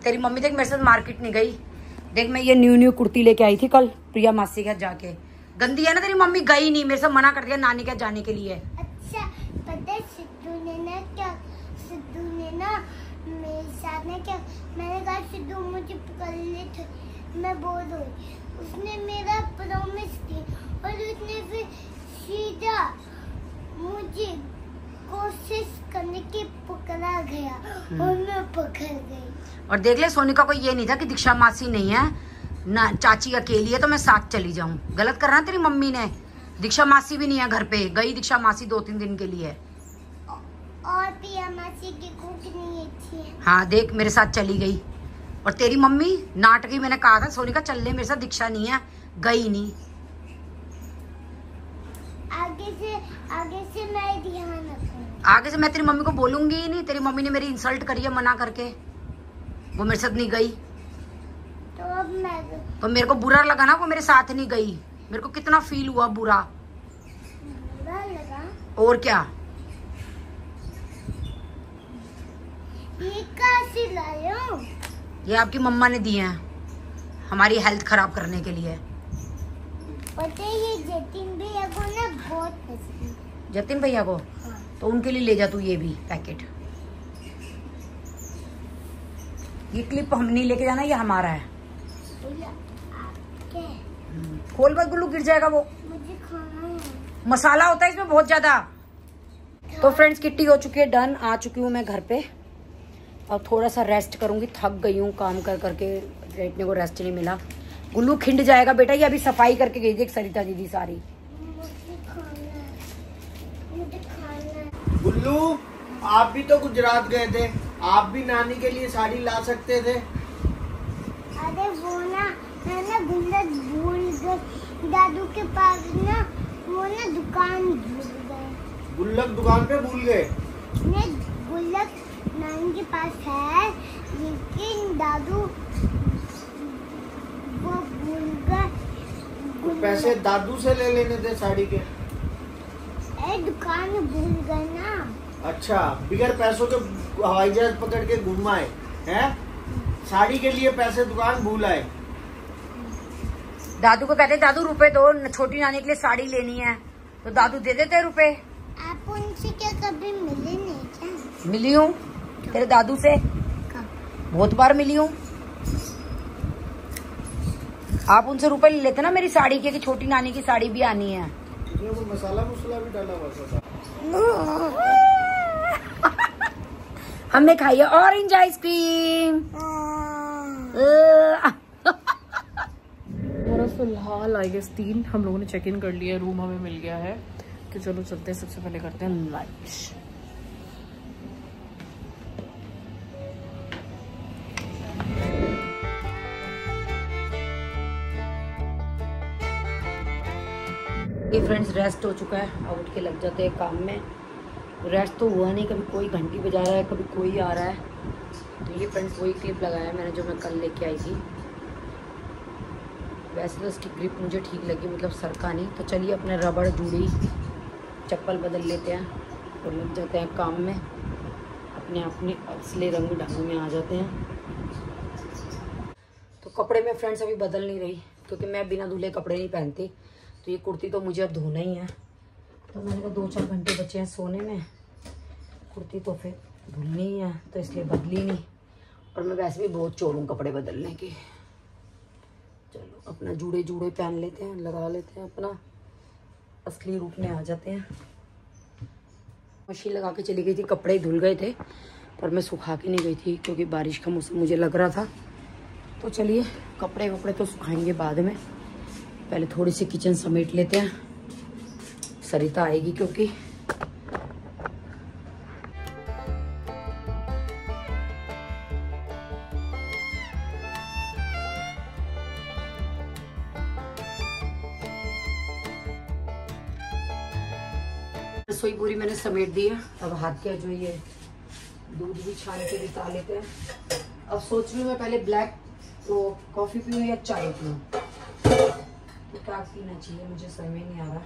तेरी मम्मी देख मेरे साथ मार्केट नहीं गई। देख मैं ये न्यू कुर्ती लेके आई थी कल प्रिया मासी के साथ जाके। गंदी है ना तेरी मम्मी, गई नहीं, मेरे से मना कर दिया नानी के साथ जाने के लिए। अच्छा पता है सिद्धू ने ना मेरे साथ ना क्या, मैंने कहा सिद्धू मुझे पकड़ ले, मैं बोल रही, उसने मेरा प्रॉमिस की और उसने फिर सीधा मुझे कोशिश करने की पकड़ा गया और मैं पकड़ गई। और देख ले सोनिका को ये नहीं था कि दीक्षा मासी नहीं है ना, चाची अकेली है तो मैं साथ चली जाऊं। गलत कर रहा तेरी मम्मी ने। दीक्षा मासी भी नहीं है घर पे, गई दीक्षा मासी 2-3 दिन के लिए। और प्रिया मासी की कुक नहीं अच्छी है। हाँ देख मेरे साथ चली गई। और तेरी मम्मी नाटकी, मैंने कहा था सोनिका चल ले मेरे साथ, दीक्षा नहीं है, गई नहीं। आगे से मैं ध्यान रखूंगी। आगे से मैं तेरी मम्मी को बोलूंगी ही नहीं। तेरी मम्मी ने मेरी इंसल्ट करी है मना करके, वो मेरे साथ नहीं गई। तो अब मैं तो मेरे को बुरा लगा ना वो मेरे साथ नहीं गई। मेरे को कितना फील हुआ, बुरा लगा। और क्या। ये कहाँ से लाए हो? ये आपकी मम्मा ने दिए हैं हमारी हेल्थ खराब करने के लिए। पता है ये जतिन भैया को ना बहुत पसंद है। जतिन भैया को? हाँ। तो उनके लिए ले जा तू ये भी पैकेट। ये क्लिप हम नहीं लेके जाना, ये हमारा है। खोल मत गुल्लू, गिर जाएगा वो। मुझे खाना है। मसाला होता है इसमें बहुत ज्यादा। तो फ्रेंड्स किट्टी हो चुकी है डन, आ चुकी हूँ मैं घर पे। और थोड़ा सा रेस्ट करूंगी, थक गई हूँ काम कर करके, लेटने को रेस्ट नहीं मिला। गुल्लू खिंड जाएगा बेटा, ये अभी सफाई करके गई थी सरिता दीदी सारी। मुझे खाना है। गुल्लू आप भी तो गुजरात गए थे, आप भी नानी के लिए साड़ी ला सकते थे। अरे वो ना मैं ना गुल्लक भूल गई दादू के पास ना, वो ना दुकान भूल गए। गुल्लक दुकान पे भूल गए? नहीं, गुल्लक नानी के पास है लेकिन दादू वो भूल गए। पैसे दादू से ले लेने थे साड़ी के। दुकान में भूल गए ना। अच्छा, बिगर पैसों के हवाई जहाज पकड़ के घूम आए हैं? साड़ी के लिए पैसे दुकान भूल आए। दादू को कहते दादू रुपए दो, छोटी नानी के लिए साड़ी लेनी है, तो दादू दे देते रुपए। आप उनसे क्या कभी मिले नहीं क्या? मिली हूँ तेरे दादू से, बहुत बार मिली हूँ। आप उनसे रुपए ले लेते ना मेरी साड़ी के, कि छोटी नानी की साड़ी भी आनी है। वो मसाला भी डाला हुआ था। हमने खाई है ऑरेंज आइसक्रीम। और फिलहाल आई गेस 3 हम लोगों ने चेक इन कर लिया, रूम हमें मिल गया है। तो चलो चलते हैं, सबसे पहले करते हैं लंच। ये फ्रेंड्स रेस्ट हो चुका है, अब उठ के लग जाते हैं काम में। रेस्ट तो हुआ नहीं, कभी कोई घंटी बजा रहा है, कभी कोई आ रहा है। तो ये फ्रेंड्स वही क्लिप लगाया है मैंने जो मैं कल लेके आई थी। वैसे तो इसकी ग्रिप मुझे ठीक लगी, मतलब सरका नहीं। तो चलिए अपने रबड़ जूड़ी चप्पल बदल लेते हैं और लग जाते हैं काम में, अपने असली रंग ढंग में आ जाते हैं। तो कपड़े में फ्रेंड्स अभी बदल नहीं रही, क्योंकि मैं बिना धुले कपड़े नहीं पहनती। तो ये कुर्ती तो मुझे अब धोना ही है, तो मैंने कहा 2-4 घंटे बचे हैं सोने में, कुर्ती तो फिर धुलनी ही है, तो इसलिए बदली नहीं। और मैं वैसे भी बहुत चोर हूँ कपड़े बदलने की। चलो अपना जूड़े पहन लेते हैं, लगा लेते हैं, अपना असली रूप में आ जाते हैं। मशीन लगा के चली गई थी, कपड़े धुल गए थे, पर मैं सुखा के नहीं गई थी क्योंकि बारिश का मौसम मुझे लग रहा था। तो चलिए कपड़े वपड़े तो सुखाएंगे बाद में, पहले थोड़ी सी किचन समेट लेते हैं, सरिता आएगी क्योंकि। रसोई पूरी मैंने समेट दी है। अब हाथ के जो ये दूध भी छान के बिता लेते हैं। अब सोच रही हूँ मैं पहले ब्लैक तो कॉफी पीऊँ या चाय पीऊँ, तो क्या पीना चाहिए मुझे समझ में नहीं आ रहा।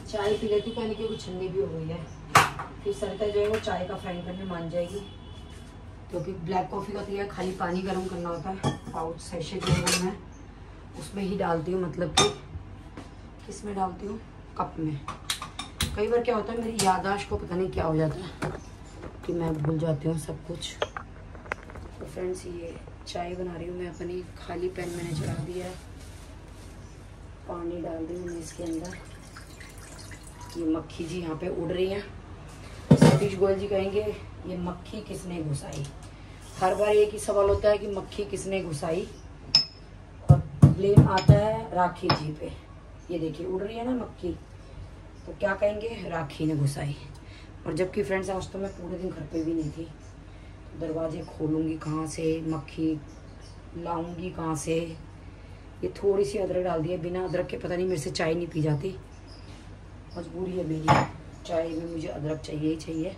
चाय पी लेती पहले क्योंकि ठंडी भी हो गई है, फिर सरिता जो है वो चाय का फ्राइंग करने मान जाएगी। क्योंकि ब्लैक कॉफ़ी का तो यह खाली पानी गर्म करना होता है। पाउच सैशे जो है मैं उसमें ही डालती हूँ, मतलब कि किस में डालती हूँ, कप में। कई बार क्या होता है मेरी याददाश्त को पता नहीं क्या हो जाता है कि मैं भूल जाती हूँ सब कुछ। तो फ्रेंड्स ये चाय बना रही हूँ मैं अपनी, खाली पैन मैंने चढ़ा दिया है, पानी डाल दी मैंने इसके अंदर। ये मक्खी जी यहाँ पे उड़ रही हैं। सतीश गोयल जी कहेंगे ये मक्खी किसने घुसाई। हर बार एक ही सवाल होता है कि मक्खी किसने घुसाई, और ब्लेम आता है राखी जी पे। ये देखिए उड़ रही है ना मक्खी, तो क्या कहेंगे, राखी ने घुसाई। और जबकि फ्रेंड्स आज तो मैं पूरे दिन घर पे भी नहीं थी, तो दरवाजे खोलूँगी कहाँ से, मक्खी लाऊंगी कहाँ से। ये थोड़ी सी अदरक डाल दी है, बिना अदरक के पता नहीं मेरे से चाय नहीं पी जाती। मजबूरी है मेरी, चाय में मुझे अदरक चाहिए ही चाहिए।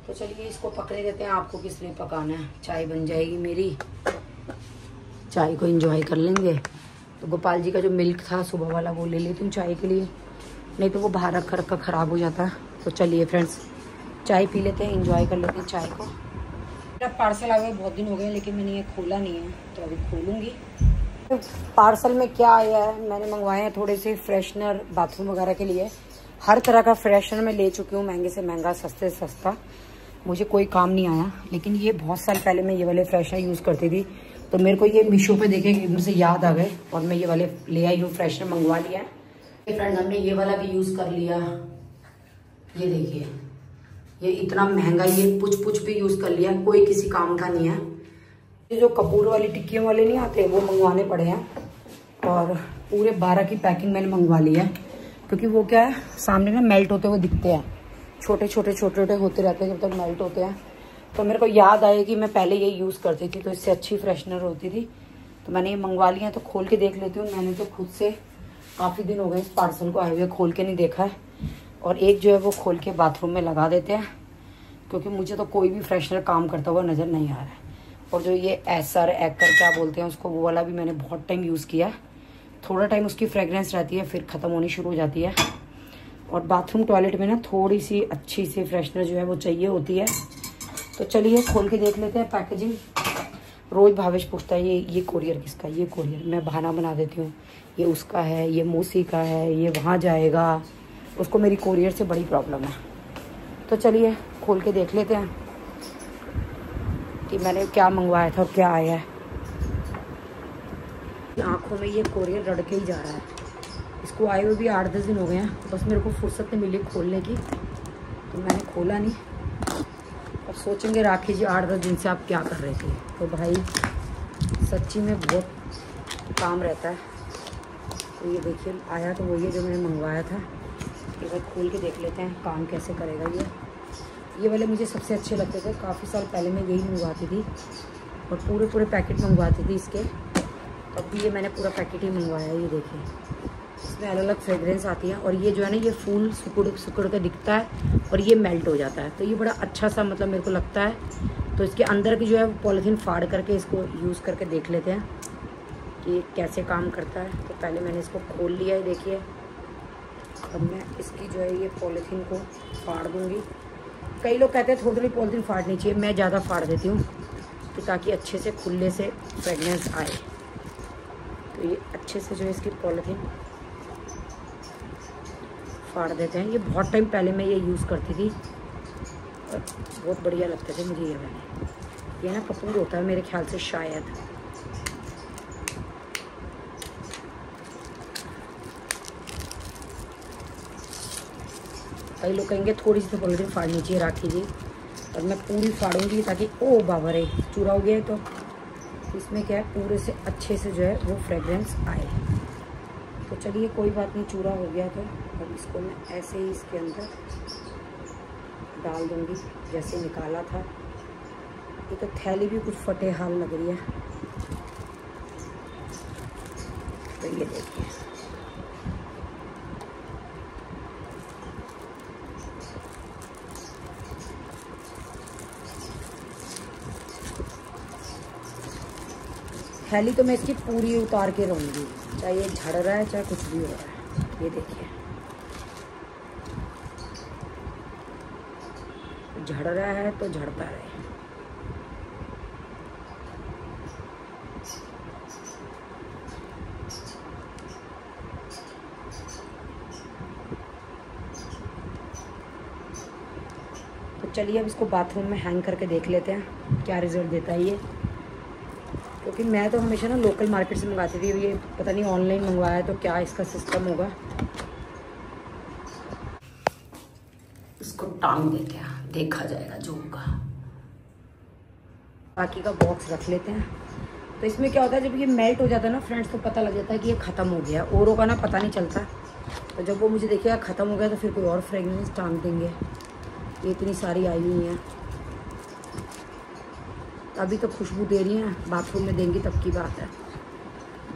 तो चलिए इसको पकड़े देते हैं, आपको किस लिए पकाना है, चाय बन जाएगी मेरी, चाय को एंजॉय कर लेंगे। तो गोपाल जी का जो मिल्क था सुबह वाला वो ले लेती हूँ चाय के लिए, नहीं तो वो बाहर रख रखा ख़राब हो जाता है। तो चलिए फ्रेंड्स चाय पी लेते हैं, एंजॉय कर लेते हैं चाय को। मेरा पार्सल आ गया, बहुत दिन हो गए लेकिन मैंने ये खोला नहीं है, तो अभी खोलूँगी। पार्सल में क्या आया है, मैंने मंगवाए हैं थोड़े से फ्रेशनर बाथरूम वगैरह के लिए। हर तरह का फ्रेशनर मैं ले चुकी हूँ, महंगे से महंगा, सस्ते से सस्ता, मुझे कोई काम नहीं आया। लेकिन ये बहुत साल पहले मैं ये वाले फ्रेशनर यूज़ करती थी, तो मेरे को ये मीशो पे देखे कि मुझे याद आ गए और मैं ये वाले ले आई हूँ, फ्रेशनर मंगवा लिया है। फ्रेंड हमने ये वाला भी यूज़ कर लिया, ये देखिए ये इतना महंगा, ये पुछ भी यूज़ कर लिया, कोई किसी काम का नहीं है। ये जो कपूर वाली टिक्कियों वाले नहीं आते वो मंगवाने पड़े हैं, और पूरे 12 की पैकिंग मैंने मंगवा ली है, क्योंकि वो क्या है सामने ना मेल्ट होते हुए दिखते हैं, छोटे छोटे होते रहते हैं जब तक मेल्ट होते हैं। तो मेरे को याद आया कि मैं पहले ये यूज़ करती थी, तो इससे अच्छी फ्रेशनर होती थी, तो मैंने ये मंगवा लिया है। तो खोल के देख लेती हूँ, मैंने तो खुद से काफ़ी दिन हो गए इस पार्सल को आए हुए, खोल के नहीं देखा है। और एक जो है वो खोल के बाथरूम में लगा देते हैं, क्योंकि मुझे तो कोई भी फ्रेशनर काम करता हुआ नज़र नहीं आ रहा है। और जो ये एसर एक्कर क्या बोलते हैं उसको, वो वाला भी मैंने बहुत टाइम यूज़ किया। थोड़ा टाइम उसकी फ्रेगरेंस रहती है, फिर ख़त्म होनी शुरू हो जाती है। और बाथरूम टॉयलेट में ना थोड़ी सी अच्छी सी फ्रेशनर जो है वो चाहिए होती है। तो चलिए खोल के देख लेते हैं पैकेजिंग। रोज़ भावेश पूछता है ये कोरियर किसका, ये कोरियर, मैं बहाना बना देती हूँ, ये उसका है, ये मौसी का है, ये वहाँ जाएगा। उसको मेरी कोरियर से बड़ी प्रॉब्लम है। तो चलिए खोल के देख लेते हैं कि मैंने क्या मंगवाया था और क्या आया है। आँखों में ये कोरियर रड़ के ही जा रहा है, इसको आए हुए भी 8-10 दिन हो गए हैं, बस मेरे को फुर्सत नहीं मिली खोलने की, तो मैंने खोला नहीं। अब सोचेंगे राखी जी 8-10 दिन से आप क्या कर रहे थे। तो भाई सच्ची में बहुत काम रहता है। तो ये देखिए आया तो वही है जो मैंने मंगवाया था। एक बार खोल के देख लेते हैं काम कैसे करेगा ये वाले मुझे सबसे अच्छे लगते थे, काफ़ी साल पहले मैं यही मंगवाती थी और पूरे पैकेट मंगवाती थी इसके। अब भी ये मैंने पूरा पैकेट ही मंगवाया है। ये देखिए इसमें अलग अलग फ्रेगरेंस आती है, और ये जो है ना ये फूल सुकुड़ के दिखता है और ये मेल्ट हो जाता है। तो ये बड़ा अच्छा सा मतलब मेरे को लगता है। तो इसके अंदर की जो है पॉलीथीन फाड़ करके इसको यूज़ करके देख लेते हैं कि कैसे काम करता है। तो पहले मैंने इसको खोल लिया है, देखिए। अब मैं इसकी जो है ये पॉलीथीन को फाड़ दूँगी। कई लोग कहते हैं थोड़ी पॉलीथीन फाड़नी चाहिए, मैं ज़्यादा फाड़ देती हूँ कि ताकि अच्छे से खुले से फ्रेगनेंस आए। तो ये अच्छे से जो है इसकी पॉलीथीन फाड़ देते हैं। ये बहुत टाइम पहले मैं ये यूज़ करती थी और बहुत बढ़िया लगते थे मुझे ये वाले। ये ना कपूर होता है मेरे ख्याल से शायद। कई लोग कहेंगे थोड़ी सी तो पॉलीथीन फाड़नी चाहिए राखी जी, और मैं पूरी फाड़ूंगी ताकि ओ बाबा रे चूरा हो गया। तो इसमें क्या है पूरे से अच्छे से जो है वो फ्रेगरेंस आए। तो चलिए कोई बात नहीं, चूरा हो गया तो अब इसको मैं ऐसे ही इसके अंदर डाल दूंगी जैसे निकाला था। ये तो थैली भी कुछ फटे हाल लग रही है। तो ये देखिए थैली तो मैं इसकी पूरी उतार के रहूँगी, चाहे ये झड़ रहा है चाहे कुछ भी हो रहा है। ये देखिए झड़ रहा है तो झड़ता रहे। तो चलिए अब इसको बाथरूम में हैंग करके देख लेते हैं क्या रिजल्ट देता है ये, क्योंकि मैं तो हमेशा ना लोकल मार्केट से मंगाती थी। ये पता नहीं ऑनलाइन मंगवाया तो क्या इसका सिस्टम होगा। इसको टांग देते हैं, देखा जाएगा जो होगा। बाकी का बॉक्स रख लेते हैं। तो इसमें क्या होता है, जब ये मेल्ट हो जाता है ना फ्रेंड्स, तो पता लग जाता है कि ये ख़त्म हो गया। औरों का ना पता नहीं चलता, तो जब वो मुझे देखेगा ख़त्म हो गया तो फिर कोई और फ्रेगनेंस टांग देंगे। ये इतनी सारी आई हुई हैं, अभी तो खुशबू दे रही हैं, बाथरूम में देंगी तब की बात है।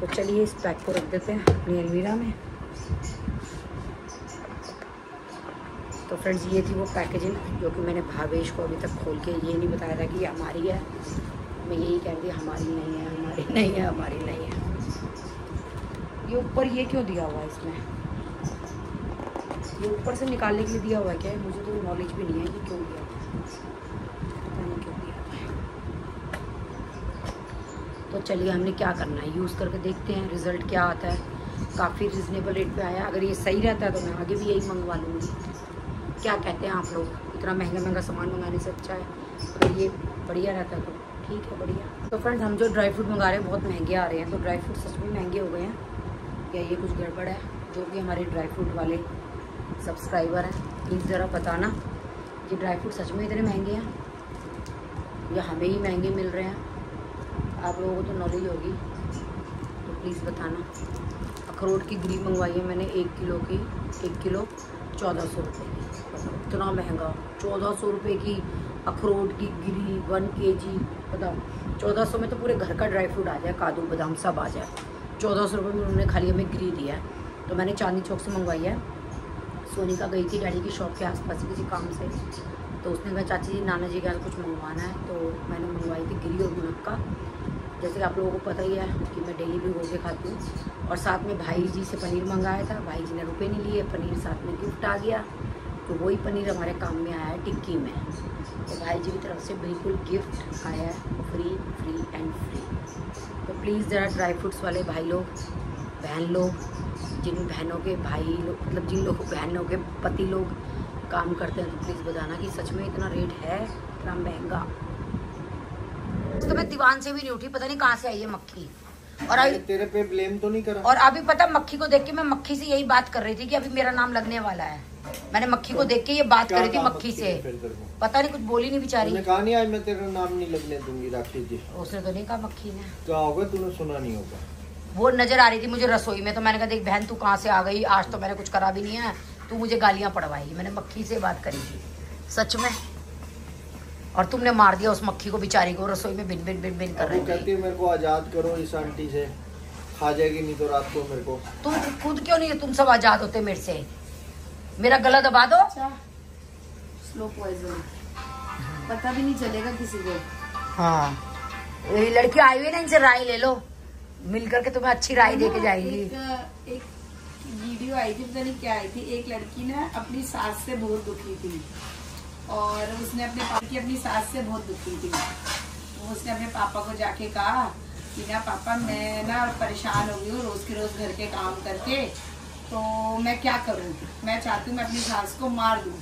तो चलिए इस पैक को रख देते हैं अपनी अलमीरा में। तो फ्रेंड्स ये थी वो पैकेजिंग जो कि मैंने भावेश को अभी तक खोल के ये नहीं बताया था कि ये हमारी है। मैं यही कह रही थी हमारी नहीं है, हमारी नहीं है, हमारी नहीं है। ये ऊपर ये क्यों दिया हुआ है इसमें, ये ऊपर से निकालने के लिए दिया हुआ है क्या? मुझे तो नॉलेज भी नहीं है कि क्यों दिया, पता नहीं क्यों दिया। तो चलिए हमने क्या करना है, यूज़ करके देखते हैं रिज़ल्ट क्या आता है। काफ़ी रिजनेबल रेट पे आया। अगर ये सही रहता है तो मैं आगे भी यही मंगवा लूँगी। क्या कहते हैं आप लोग? इतना महंगा महंगा सामान मंगाने से अच्छा है अगर ये बढ़िया रहता है तो ठीक है, बढ़िया। तो फ्रेंड्स हम जो ड्राई फ्रूट मंगा रहे हैं बहुत महंगे आ रहे हैं। तो ड्राई फ्रूट सच में महंगे हो गए हैं या ये कुछ गड़बड़ है? जो भी हमारे ड्राई फ्रूट वाले सब्सक्राइबर हैं प्लीज़ ज़रा बताना, ये ड्राई फ्रूट सच में इतने महंगे हैं या हमें ही महंगे मिल रहे हैं? आप लोगों को तो नॉलेज होगी तो प्लीज़ बताना। अखरोट की गिरी मंगवाई है मैंने 1 किलो की, 1 किलो 1400 रुपये की। इतना महंगा 1400 रुपये की अखरोट की गिरी 1 kg। बताओ 1400 में तो पूरे घर का ड्राई फ्रूट आ जाए, काजू बादाम सब आ जाए। 1400 रुपये में उन्होंने खाली हमें गिरी दिया है। तो मैंने चांदनी चौक से मंगवाई है। सोनिका गई थी डैडी की शॉप के आसपास किसी काम से, तो उसने कहा चाची जी नाना जी का कुछ मंगवाना है, तो मैंने मंगवाई थी गिरी और मुनक्का। जैसे आप लोगों को पता ही है कि मैं डेली भी होके खाती हूँ। और साथ में भाई जी से पनीर मंगाया था, भाई जी ने रुपए नहीं लिए, पनीर साथ में गिफ्ट आ गया। तो वही पनीर हमारे काम में आया है टिक्की में। तो भाई जी की तरफ से बिल्कुल गिफ्ट आया है, फ्री एंड फ्री। तो प्लीज़ ज़रा ड्राई फ्रूट्स वाले भाई लोग, बहन लोग, जिन बहनों के भाई लोग, मतलब जिन लोग बहनों के पति लोग काम करते हैं, तो प्लीज़ बताना कि सच में इतना रेट है, इतना महंगा। तो मैं दीवान से भी नहीं उठी, पता नहीं कहाँ से आई है मक्खी। और अभी तेरे पे ब्लेम तो नहीं करा। और अभी पता मक्खी को देख के मैं मक्खी से यही बात कर रही थी कि अभी मेरा नाम लगने वाला है। मैंने मक्खी को देख के ये बात कर रही थी मक्खी से, पता नहीं कुछ बोली नहीं बेचारी। मैंने कहा नहीं आज मैं तेरा नाम नहीं लगने दूंगी राखी जी। उसने तो नहीं कहा मक्खी ने। क्या होगा तूने सुना नहीं होगा। वो नजर आ रही थी मुझे रसोई में, तो मैंने कहा देख बहन तू कहाँ से आ गई, आज तो मैंने कुछ करा भी नहीं है, तू मुझे गालियां पड़वाएगी। मैंने मक्खी से बात करी थी सच में, और तुमने मार दिया उस मक्खी को बेचारी को, रसोई में बिन बिन बिन बिन कर रही थी। कहती है मेरे को आजाद करो इस आंटी से, खा जाएगी नहीं तो रात को मेरे को। तुम खुद क्यों नहीं, तुम सब आजाद होते मेरे से, मेरा गला दबा दो। स्लो पॉइजन, पता भी नहीं चलेगा किसी को। हाँ ये लड़की आई हुई ना, इनसे राय ले लो, मिल करके तुम्हें अच्छी राय दे के जाएंगी। एक वीडियो आई थी, पता नहीं क्या आई थी, एक लड़की ना अपनी सास से बहुत दुखी थी और उसने अपनी सास से बहुत दुखी थी। तो उसने अपने पापा को जाके कहा कि ना पापा मैं ना परेशान हो गई हूँ रोज के रोज घर के काम करके, तो मैं क्या करूँ, मैं चाहती हूँ मैं अपनी सास को मार दूँ,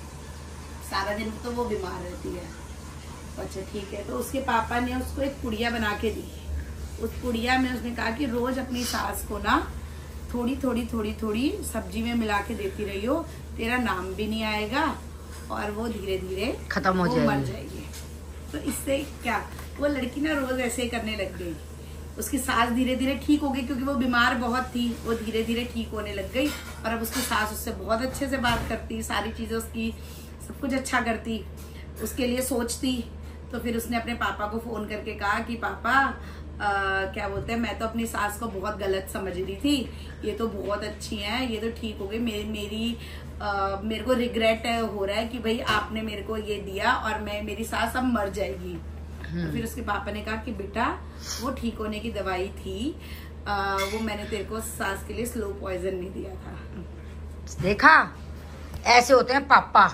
सारा दिन तो वो बीमार रहती है। अच्छा ठीक है, तो उसके पापा ने उसको एक पुड़िया बना के दी। उस पुड़िया में उसने कहा कि रोज अपनी सास को ना थोड़ी थोड़ी सब्जी में मिला के देती रही हो, तेरा नाम भी नहीं आएगा और वो धीरे धीरे खत्म हो मर जाएगी। तो इससे क्या, वो लड़की ना रोज ऐसे ही करने लग गई। उसकी सास धीरे धीरे ठीक हो गई, क्योंकि वो बीमार बहुत थी, वो धीरे धीरे ठीक होने लग गई। और अब उसकी सास उससे बहुत अच्छे से बात करती, सारी चीजें उसकी सब कुछ अच्छा करती, उसके लिए सोचती। तो फिर उसने अपने पापा को फोन करके कहा कि पापा क्या बोलते हैं, मैं तो अपनी सास को बहुत गलत समझ रही थी, ये तो बहुत अच्छी है, ये तो ठीक हो गई, मेरे को रिग्रेट हो रहा है कि भाई आपने मेरे को ये दिया और मेरी सास अब मर जाएगी। तो फिर उसके पापा ने कहा कि बेटा वो ठीक होने की दवाई थी, वो मैंने तेरे को सास के लिए स्लो पॉइजन नहीं दिया था। देखा, ऐसे होते हैं पापा।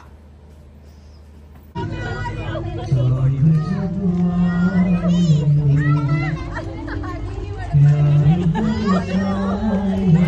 है